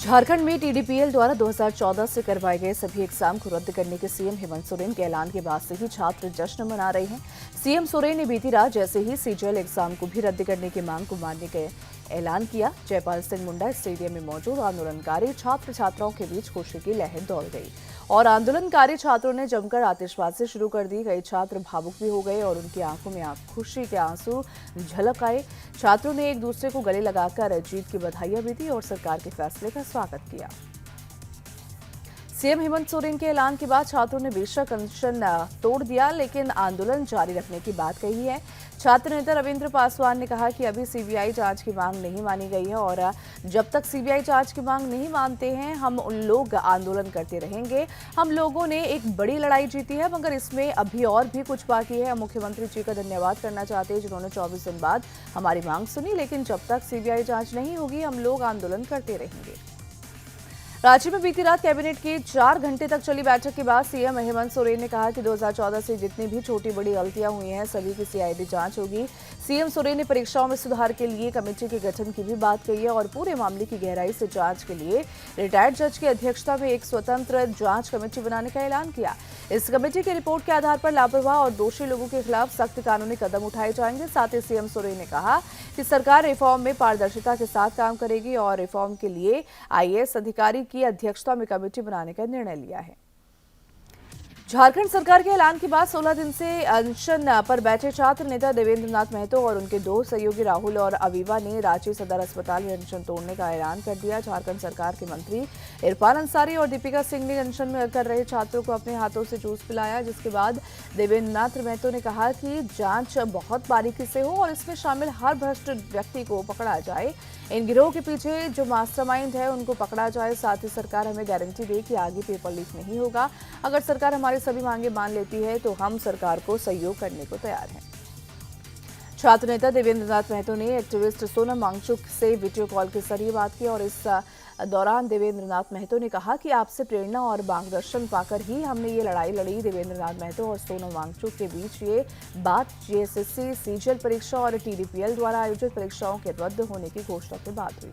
झारखंड में टीडीपीएल द्वारा 2014 से करवाए गए सभी एग्जाम को रद्द करने के सीएम हेमंत सोरेन के ऐलान के बाद से ही छात्र जश्न मना रहे हैं। सीएम सोरेन ने बीती रात जैसे ही सीजीएल एग्जाम को भी रद्द करने की मांग को मानने का ऐलान किया, जयपाल सिंह मुंडा स्टेडियम में मौजूद आंदोलनकारी छात्र छात्राओं के बीच खुशी की लहर दौड़ गई और आंदोलनकारी छात्रों ने जमकर आतिशबाजी शुरू कर दी। कई छात्र भावुक भी हो गए और उनकी आंखों में खुशी के आंसू झलक आए। छात्रों ने एक दूसरे को गले लगाकर जीत की बधाइयां भी दी और सरकार के फैसले का स्वागत किया। सीएम हेमंत सोरेन के ऐलान के बाद छात्रों ने बेशक अनशन तोड़ दिया, लेकिन आंदोलन जारी रखने की बात कही है। छात्र नेता रविंद्र पासवान ने कहा कि अभी सीबीआई जांच की मांग नहीं मानी गई है और जब तक सीबीआई जांच की मांग नहीं मानते हैं हम उन लोग आंदोलन करते रहेंगे। हम लोगों ने एक बड़ी लड़ाई जीती है, मगर इसमें अभी और भी कुछ बाकी है। हम मुख्यमंत्री जी का धन्यवाद करना चाहते हैं जिन्होंने 24 दिन बाद हमारी मांग सुनी, लेकिन जब तक सीबीआई जांच नहीं होगी हम लोग आंदोलन करते रहेंगे। राज्य में बीती रात कैबिनेट की 4 घंटे तक चली बैठक के बाद सीएम हेमंत सोरेन ने कहा कि 2014 से जितनी भी छोटी बड़ी गलतियां हुई हैं सभी की सीआईडी जांच होगी। सीएम सोरेन ने परीक्षाओं में सुधार के लिए कमेटी के गठन की भी बात कही है और पूरे मामले की गहराई से जांच के लिए रिटायर्ड जज की अध्यक्षता में एक स्वतंत्र जांच कमेटी बनाने का ऐलान किया। इस कमेटी की रिपोर्ट के आधार पर लापरवाह और दोषी लोगों के खिलाफ सख्त कानूनी कदम उठाए जाएंगे। साथ ही सीएम सोरेन ने कहा कि सरकार रिफॉर्म में पारदर्शिता के साथ काम करेगी और रिफॉर्म के लिए आईएएस अधिकारी की अध्यक्षता में कमेटी बनाने का निर्णय लिया है। झारखंड सरकार के ऐलान के बाद 16 दिन से अनशन पर बैठे छात्र नेता देवेंद्र नाथ महतो और उनके 2 सहयोगी राहुल और अवीवा ने रांची सदर अस्पताल में अनशन तोड़ने का ऐलान कर दिया। झारखंड सरकार के मंत्री इरफान अंसारी और दीपिका सिंह ने अनशन में कर रहे छात्रों को अपने हाथों से जूस पिलाया, जिसके बाद देवेंद्र नाथ महतो ने कहा कि जांच बहुत बारीकी से हो और इसमें शामिल हर भ्रष्ट व्यक्ति को पकड़ा जाए। इन गिरोह के पीछे जो मास्टरमाइंड है उनको पकड़ा जाए। साथ ही सरकार हमें गारंटी दे कि आगे पेपर लीक नहीं होगा। अगर सरकार हमारी सभी मांगे मान लेती है तो हम सरकार को सहयोग करने को तैयार हैं। छात्र नेता देवेंद्र नाथ महतो ने एक्टिविस्ट सोनम वांगचुक से वीडियो कॉल के जरिए बात की और इस दौरान देवेंद्र नाथ महतो ने कहा कि आपसे प्रेरणा और मार्गदर्शन पाकर ही हमने ये लड़ाई लड़ी। देवेंद्र नाथ महतो और सोनम वांगचुक के बीच ये बात जेएसएससी, सीजीएल परीक्षा और टीडीपीएल द्वारा आयोजित परीक्षाओं के रद्द होने की घोषणा के बाद हुई।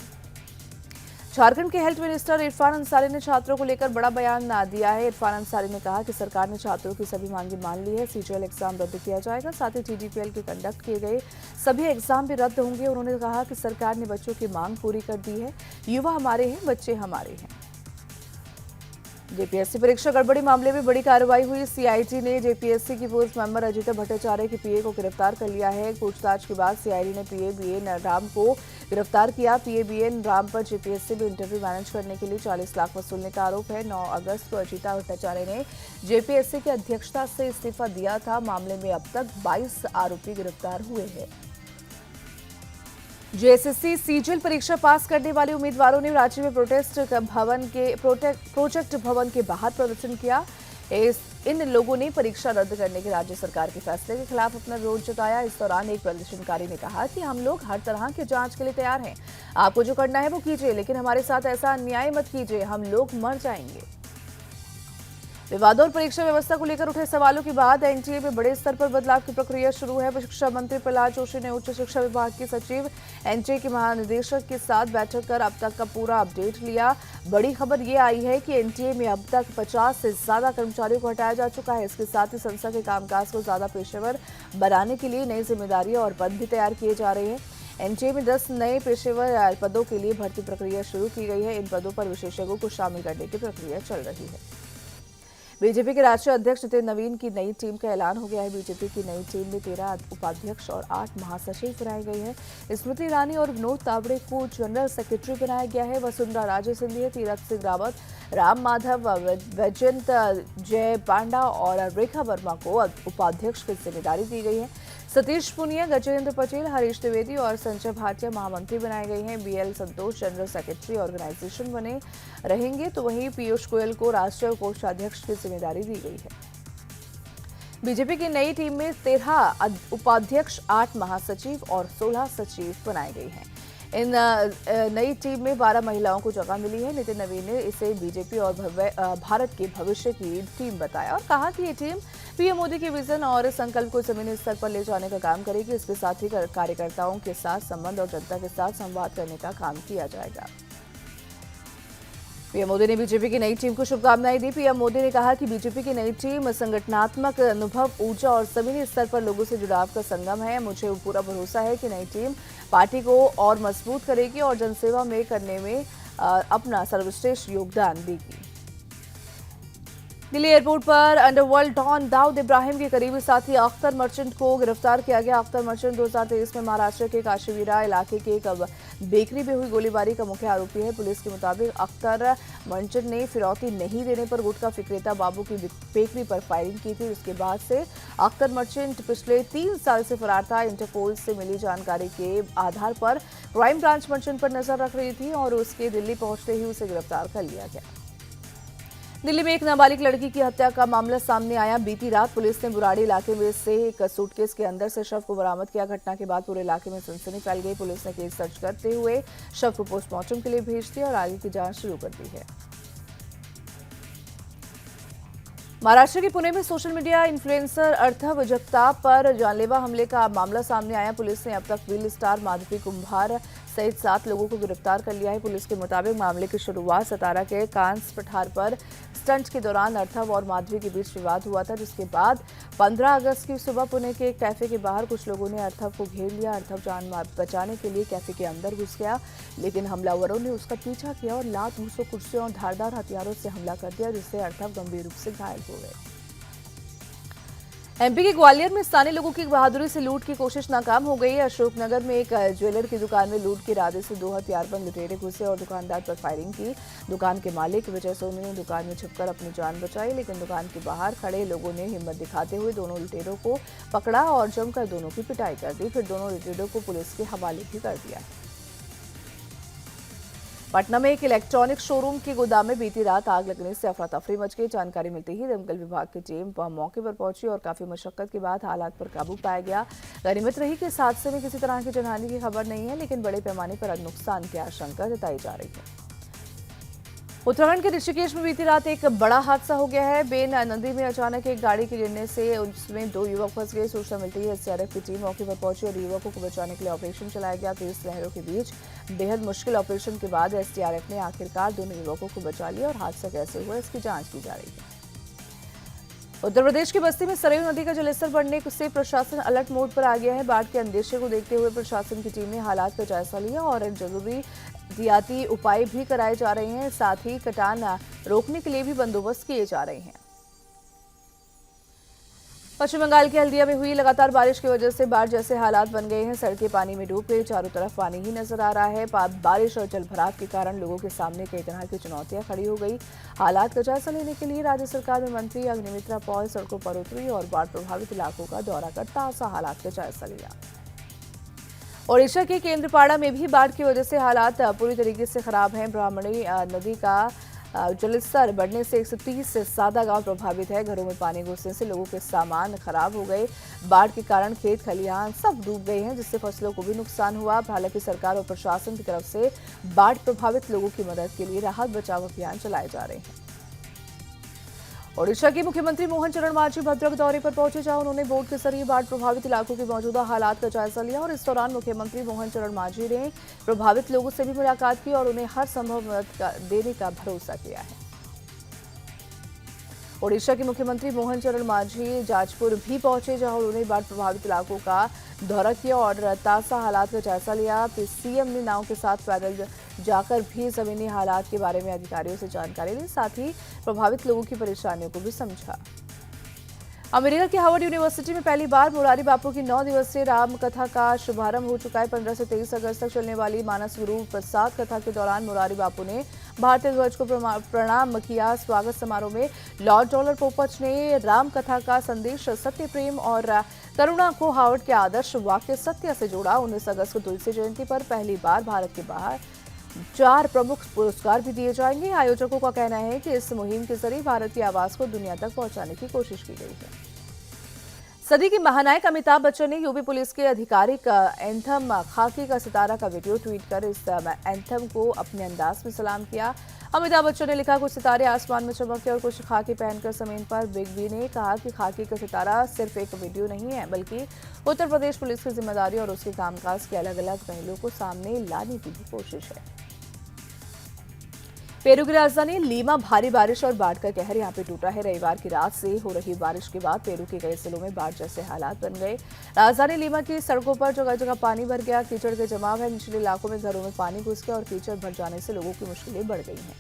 झारखंड के हेल्थ मिनिस्टर इरफान अंसारी ने छात्रों को लेकर बड़ा बयान दिया है। इरफान अंसारी ने कहा कि सरकार ने छात्रों की सभी मांगे मान ली है। सीजीएल एग्जाम रद्द किया जाएगा, साथ ही टीडीपीएल के कंडक्ट किए गए सभी एग्जाम भी रद्द होंगे। उन्होंने कहा कि सरकार ने बच्चों की मांग पूरी कर दी है। युवा हमारे हैं, बच्चे हमारे हैं। जेपीएससी परीक्षा गड़बड़ी मामले में बड़ी कार्रवाई हुई। सीआईडी ने जेपीएससी की पूर्व मेंबर अजिता भट्टाचार्य के पीए को गिरफ्तार कर लिया है। पूछताछ के बाद सीआईडी ने पीए बीएन राम को गिरफ्तार किया। पीए बीएन राम पर जेपीएससी में इंटरव्यू मैनेज करने के लिए 40 लाख वसूलने का आरोप है। 9 अगस्त को अजिता भट्टाचार्य ने जेपीएससी की अध्यक्षता से इस्तीफा दिया था। मामले में अब तक 22 आरोपी गिरफ्तार हुए हैं। जेएसएससी सीजीएल परीक्षा पास करने वाले उम्मीदवारों ने राज्य में प्रोजेक्ट भवन के बाहर प्रदर्शन किया। इन लोगों ने परीक्षा रद्द करने के राज्य सरकार के फैसले के खिलाफ अपना विरोध जताया। इस दौरान एक प्रदर्शनकारी ने कहा कि हम लोग हर तरह की जांच के लिए तैयार हैं। आपको जो करना है वो कीजिए, लेकिन हमारे साथ ऐसा अन्याय मत कीजिए, हम लोग मर जाएंगे। विवादों और परीक्षा व्यवस्था को लेकर उठे सवालों के बाद एनटीए में बड़े स्तर पर बदलाव की प्रक्रिया शुरू है। शिक्षा मंत्री प्रहलाद जोशी ने उच्च शिक्षा विभाग के सचिव, एनटीए के महानिदेशक के साथ बैठक कर अब तक का पूरा अपडेट लिया। बड़ी खबर ये आई है कि एनटीए में अब तक 50 से ज्यादा कर्मचारियों को हटाया जा चुका है। इसके साथ ही संस्था के कामकाज को ज्यादा पेशेवर बनाने के लिए नई जिम्मेदारियां और पद भी तैयार किए जा रहे हैं। एनटीए में 10 नए पेशेवर पदों के लिए भर्ती प्रक्रिया शुरू की गई है। इन पदों पर विशेषज्ञों को शामिल करने की प्रक्रिया चल रही है। बीजेपी के राष्ट्रीय अध्यक्ष नितिन नवीन की नई टीम का ऐलान हो गया है। बीजेपी की नई टीम में 13 उपाध्यक्ष और 8 महासचिव बनाए गए हैं। स्मृति ईरानी और विनोद तावड़े को जनरल सेक्रेटरी बनाया गया है। वसुंधरा राजे सिंधिया, तीरथ सिंह रावत, राम माधव, वैजयंत जय पांडा और रेखा वर्मा को उपाध्यक्ष की जिम्मेदारी दी गई है। सतीश पुनिया, गजेंद्र पटेल, हरीश द्विवेदी और संजय भाटिया महामंत्री बनाए गए हैं। बीएल संतोष जनरल सेक्रेटरी ऑर्गेनाइजेशन बने रहेंगे, तो वहीं पीयूष गोयल को राष्ट्रीय कोषाध्यक्ष की जिम्मेदारी दी गई है। बीजेपी की नई टीम में 13 उपाध्यक्ष, 8 महासचिव और 16 सचिव बनाए गए हैं। इन नई टीम में 12 महिलाओं को जगह मिली है। नितिन नवीन ने इसे बीजेपी और भारत के भविष्य की टीम बताया और कहा कि ये टीम पीएम मोदी के विजन और संकल्प को जमीनी स्तर पर ले जाने का काम करेगी। इसके साथ ही कार्यकर्ताओं के साथ संबंध और जनता के साथ संवाद करने का काम किया जाएगा। पीएम मोदी ने बीजेपी की नई टीम को शुभकामनाएं दी। पीएम मोदी ने कहा कि बीजेपी की नई टीम संगठनात्मक अनुभव, ऊर्जा और जमीनी स्तर पर लोगों से जुड़ाव का संगम है। मुझे पूरा भरोसा है कि नई टीम पार्टी को और मजबूत करेगी और जनसेवा में करने में अपना सर्वश्रेष्ठ योगदान देगी। दिल्ली एयरपोर्ट पर अंडरवर्ल्ड डॉन दाऊद इब्राहिम के करीबी साथी अख्तर मर्चेंट को गिरफ्तार किया गया। अख्तर मर्चेंट 2023 में महाराष्ट्र के काशीवीरा इलाके के एक बेकरी में हुई गोलीबारी का मुख्य आरोपी है। पुलिस के मुताबिक अख्तर मर्चेंट ने फिरौती नहीं देने पर गुटखा विक्रेता बाबू की बेकरी पर फायरिंग की थी। उसके बाद से अख्तर मर्चेंट पिछले 3 साल से फरार था। इंटरपोल से मिली जानकारी के आधार पर क्राइम ब्रांच मर्चेंट पर नजर रख रही थी और उसके दिल्ली पहुंचते ही उसे गिरफ्तार कर लिया गया। दिल्ली में एक नाबालिग लड़की की हत्या का मामला सामने आया। बीती रात पुलिस ने बुराड़ी इलाके में से एक सूटकेस के अंदर से शव को बरामद किया। घटना के बाद पूरे इलाके में सनसनी फैल गई। पुलिस ने केस दर्ज करते हुए शव को पोस्टमार्टम के लिए भेज दिया और आगे की जांच शुरू कर दी है। महाराष्ट्र के पुणे में सोशल मीडिया इन्फ्लुएंसर अर्थव जगताप पर जानलेवा हमले का मामला सामने आया। पुलिस ने अब तक रील स्टार माधवी कुंभार सहित 7 लोगों को गिरफ्तार कर लिया है। पुलिस के मुताबिक मामले की शुरुआत सतारा के कांस पठार पर स्टंट के दौरान अर्थव और माधवी के बीच विवाद हुआ था, जिसके बाद 15 अगस्त की सुबह पुणे के एक कैफे के बाहर कुछ लोगों ने अर्थव को घेर लिया। अर्थव जान बचाने के लिए कैफे के अंदर घुस गया, लेकिन हमलावरों ने उसका पीछा किया और लात, घूंसों, कुर्सियों और धारदार हथियारों से हमला कर दिया, जिससे अर्थव गंभीर रूप से घायल हो गए। एमपी के ग्वालियर में स्थानीय लोगों की बहादुरी से लूट की कोशिश नाकाम हो गई है। अशोकनगर में एक ज्वेलर की दुकान में लूट के इरादे से 2 हथियारबंद लुटेरे घुसे और दुकानदार पर फायरिंग की। दुकान के मालिक विजय सोनी ने दुकान में छिपकर अपनी जान बचाई, लेकिन दुकान के बाहर खड़े लोगों ने हिम्मत दिखाते हुए दोनों लुटेरों को पकड़ा और जमकर दोनों की पिटाई कर दी। फिर दोनों लुटेरों को पुलिस के हवाले भी कर दिया। पटना में एक इलेक्ट्रॉनिक शोरूम के गोदाम में बीती रात आग लगने से अफरा तफरी मच गई। जानकारी मिलते ही दमकल विभाग की टीम मौके पर पहुंची और काफी मशक्कत के बाद हालात पर काबू पाया गया। गनीमत रही कि इस हादसे में किसी तरह की जनहानि की खबर नहीं है, लेकिन बड़े पैमाने पर नुकसान की आशंका जताई जा रही है। उत्तराखंड के ऋषिकेश में बीती रात एक बड़ा हादसा हो गया है। बेन नदी में अचानक एक गाड़ी के गिरने से उसमें 2 युवक फंस गए। सूचना मिलती है एसडीआरएफ की टीम मौके पर पहुंची और युवकों को बचाने के लिए ऑपरेशन चलाया गया। तेज लहरों के बीच बेहद मुश्किल ऑपरेशन के बाद एसडीआरएफ ने आखिरकार दोनों युवकों को बचा लिया और हादसा कैसे हुआ इसकी जांच की जा रही है। उत्तर प्रदेश की बस्ती में सरयू नदी का जलस्तर बढ़ने से प्रशासन अलर्ट मोड पर आ गया है। बाढ़ के अंदेशे को देखते हुए प्रशासन की टीम ने हालात का जायजा लिया और जरूरी एहतियाती उपाय भी कराए जा रहे हैं। साथ ही कटान रोकने के लिए भी बंदोबस्त किए जा रहे हैं। पश्चिम बंगाल के हल्दिया में हुई लगातार बारिश की वजह से बाढ़ जैसे हालात बन गए हैं। सड़कें पानी में डूब गई, चारों तरफ पानी ही नजर आ रहा है। बारिश और जलभराव के कारण लोगों के सामने कई तरह की चुनौतियां खड़ी हो गई। हालात का जायजा लेने के लिए राज्य सरकार में मंत्री अग्निमित्रा पॉल सड़कों पर उतरी और बाढ़ प्रभावित इलाकों का दौरा कर ताजा हालात का जायजा लिया। ओडिशा के केंद्रपाड़ा में भी बाढ़ की वजह से हालात पूरी तरीके से खराब हैं। ब्राह्मणी नदी का जलस्तर बढ़ने से 130 से ज्यादा गांव प्रभावित है। घरों में पानी घुसने से लोगों के सामान खराब हो गए। बाढ़ के कारण खेत खलिहान सब डूब गए हैं, जिससे फसलों को भी नुकसान हुआ। हालांकि सरकार और प्रशासन की तरफ से बाढ़ प्रभावित लोगों की मदद के लिए राहत बचाव अभियान चलाए जा रहे हैं। ओडिशा के मुख्यमंत्री मोहन चरण मांझी भद्रक दौरे पर पहुंचे, जहां उन्होंने बोट के जरिए बाढ़ प्रभावित इलाकों के मौजूदा हालात का जायजा लिया और इस दौरान मुख्यमंत्री मोहन चरण मांझी ने प्रभावित लोगों से भी मुलाकात की और उन्हें हर संभव मदद देने का भरोसा किया है। ओडिशा के मुख्यमंत्री मोहन चरण मांझी जाजपुर भी पहुंचे, जहां उन्होंने बाढ़ प्रभावित इलाकों का दौरा किया और ताज़ा हालात का जायजा लिया। फिर सीएम ने नाव के साथ पैदल जाकर भी जमीनी हालात के बारे में अधिकारियों से जानकारी ली, साथ ही प्रभावित लोगों की परेशानियों को भी समझा। अमेरिका की हार्वर्ड यूनिवर्सिटी में पहली बार मुरारी बापू की 9 दिवसीय राम कथा का शुभारंभ हो चुका है। 15 से 23 अगस्त तक चलने वाली मानस गुरु प्रसाद कथा के दौरान मुरारी बापू ने भारतीय ध्वज को प्रणाम किया। स्वागत समारोह में लॉर्ड डॉलर पोपच ने राम कथा का संदेश सत्य, प्रेम और करुणा को हार्वर्ड के आदर्श वाक्य सत्य से जोड़ा। 19 अगस्त को तुलसी जयंती पर पहली बार भारत के बाहर 4 प्रमुख पुरस्कार भी दिए जाएंगे। आयोजकों का कहना है कि इस मुहिम के जरिए भारत की आवाज को दुनिया तक पहुंचाने की कोशिश की गई है। सदी के महानायक अमिताभ बच्चन ने यूपी पुलिस के आधिकारिक एंथम खाकी का सितारा का वीडियो ट्वीट कर इस एंथम को अपने अंदाज में सलाम किया। अमिताभ बच्चन ने लिखा, कुछ सितारे आसमान में चमके और कुछ खाकी पहनकर जमीन पर। बिग बी ने कहा कि खाकी का सितारा सिर्फ एक वीडियो नहीं है, बल्कि उत्तर प्रदेश पुलिस की जिम्मेदारी और उसके कामकाज के अलग अलग पहलुओं को सामने लाने की भी कोशिश है। पेरू की राजधानी लीमा भारी बारिश और बाढ़ का कहर यहां पे टूटा है। रविवार की रात से हो रही बारिश के बाद पेरू के कई जिलों में बाढ़ जैसे हालात बन गए। राजधानी लीमा की सड़कों पर जगह जगह पानी भर गया, कीचड़ के जमाव है। निचले इलाकों में घरों में पानी घुस गया और कीचड़ भर जाने से लोगों की मुश्किलें बढ़ गई हैं।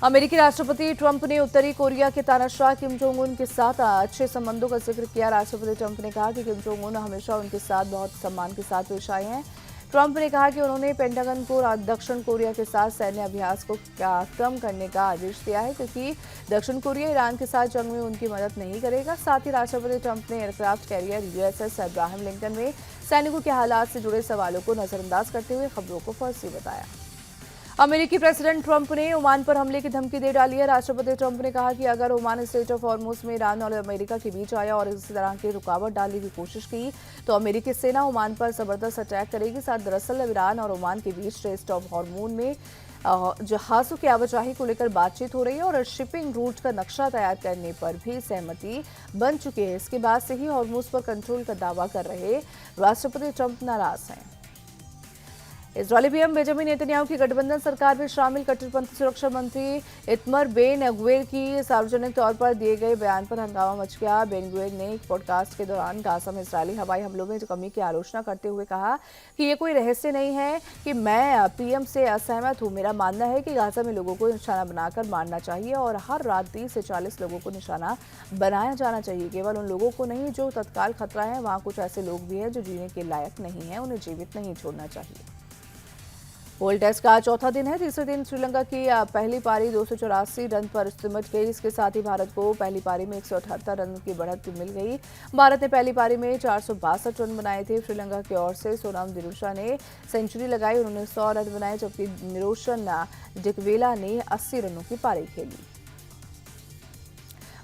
अमेरिकी राष्ट्रपति ट्रंप ने उत्तरी कोरिया के तानाशाह किम जोंग उन के साथ अच्छे संबंधों का जिक्र किया। राष्ट्रपति ट्रंप ने कहा कि किम जोंग उन हमेशा उनके साथ बहुत सम्मान के साथ पेश आए हैं। ट्रंप ने कहा कि उन्होंने पेंटागन को दक्षिण कोरिया के साथ सैन्य अभ्यास को कम करने का आदेश दिया है, क्योंकि दक्षिण कोरिया ईरान के साथ जंग में उनकी मदद नहीं करेगा। साथ ही राष्ट्रपति ट्रंप ने aircraft carrier USS Abraham Lincoln में सैनिकों के हालात से जुड़े सवालों को नजरअंदाज करते हुए खबरों को फर्जी बताया। अमेरिकी प्रेसिडेंट ट्रंप ने ओमान पर हमले की धमकी दे डाली है। राष्ट्रपति ट्रंप ने कहा कि अगर ओमान स्ट्रेट ऑफ हॉर्मुज में ईरान और अमेरिका के बीच आया और इसी तरह की रुकावट डालने की कोशिश की तो अमेरिकी सेना ओमान पर जबरदस्त अटैक करेगी। साथ दरअसल ईरान और ओमान के बीच स्ट्रेट ऑफ हॉर्मुज में जहाजों की आवाजाही को लेकर बातचीत हो रही है और शिपिंग रूट का नक्शा तैयार करने पर भी सहमति बन चुकी है। इसके बाद से ही हॉर्मुज पर कंट्रोल का दावा कर रहे राष्ट्रपति ट्रंप नाराज हैं। इजरायली पीएम बेंजामिन नेतन्याहू की गठबंधन सरकार में शामिल कट्टरपंथी सुरक्षा मंत्री इतमर बेन गुवेर की सार्वजनिक तौर पर दिए गए बयान पर हंगामा मच गया। बेन गुवेर ने एक पॉडकास्ट के दौरान गाजा में इजरायली हवाई हमलों में कमी की आलोचना करते हुए कहा कि ये कोई रहस्य नहीं है कि मैं पीएम से असहमत हूं। मेरा मानना है कि गाजा में लोगों को निशाना बनाकर मारना चाहिए और हर रात 30 से 40 लोगों को निशाना बनाया जाना चाहिए। केवल उन लोगों को नहीं जो तत्काल खतरा है। वहां कुछ ऐसे लोग भी हैं जो जीने के लायक नहीं है, उन्हें जीवित नहीं छोड़ना चाहिए। वर्ल्ड टेस्ट का चौथा दिन है। तीसरे दिन श्रीलंका की पहली पारी 284 रन पर सिमट गई। इसके साथ ही भारत को पहली पारी में 178 रन की बढ़त मिल गई। भारत ने पहली पारी में 462 रन बनाए थे। श्रीलंका की ओर से सोनाम दिनुशा ने सेंचुरी लगाई, उन्होंने 100 रन बनाए, जबकि निरोशन डिकवेला ने 80 रनों की पारी खेली।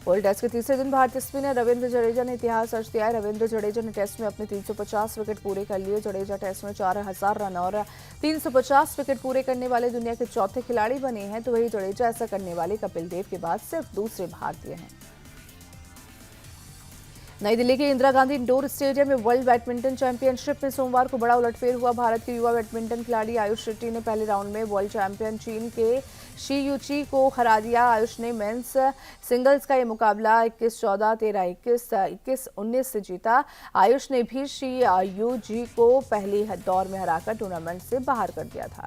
वर्ल्ड टेस्ट के तीसरे दिन भारतीय स्पिनर रविंद्र जडेजा ने इतिहास रच दिया है। रविंद्र जडेजा ने टेस्ट में अपने 350 विकेट पूरे कर लिए। जडेजा टेस्ट में 4000 रन और 350 विकेट पूरे करने वाले दुनिया के चौथे खिलाड़ी बने हैं। तो वही जडेजा ऐसा करने वाले कपिल देव के बाद सिर्फ दूसरे भारतीय हैं। नई दिल्ली के इंदिरा गांधी इंडोर स्टेडियम में वर्ल्ड बैडमिंटन चैंपियनशिप में सोमवार को बड़ा उलटफेर हुआ। भारत के युवा बैडमिंटन खिलाड़ी आयुष शेट्टी ने पहले राउंड में वर्ल्ड चैंपियन चीन के शी यूची को हरा दिया। आयुष ने मेंस सिंगल्स का ये मुकाबला 21-14, 13-21, 21-19 से जीता। आयुष ने भी शी यूजी को पहले दौर में हराकर टूर्नामेंट से बाहर कर दिया था।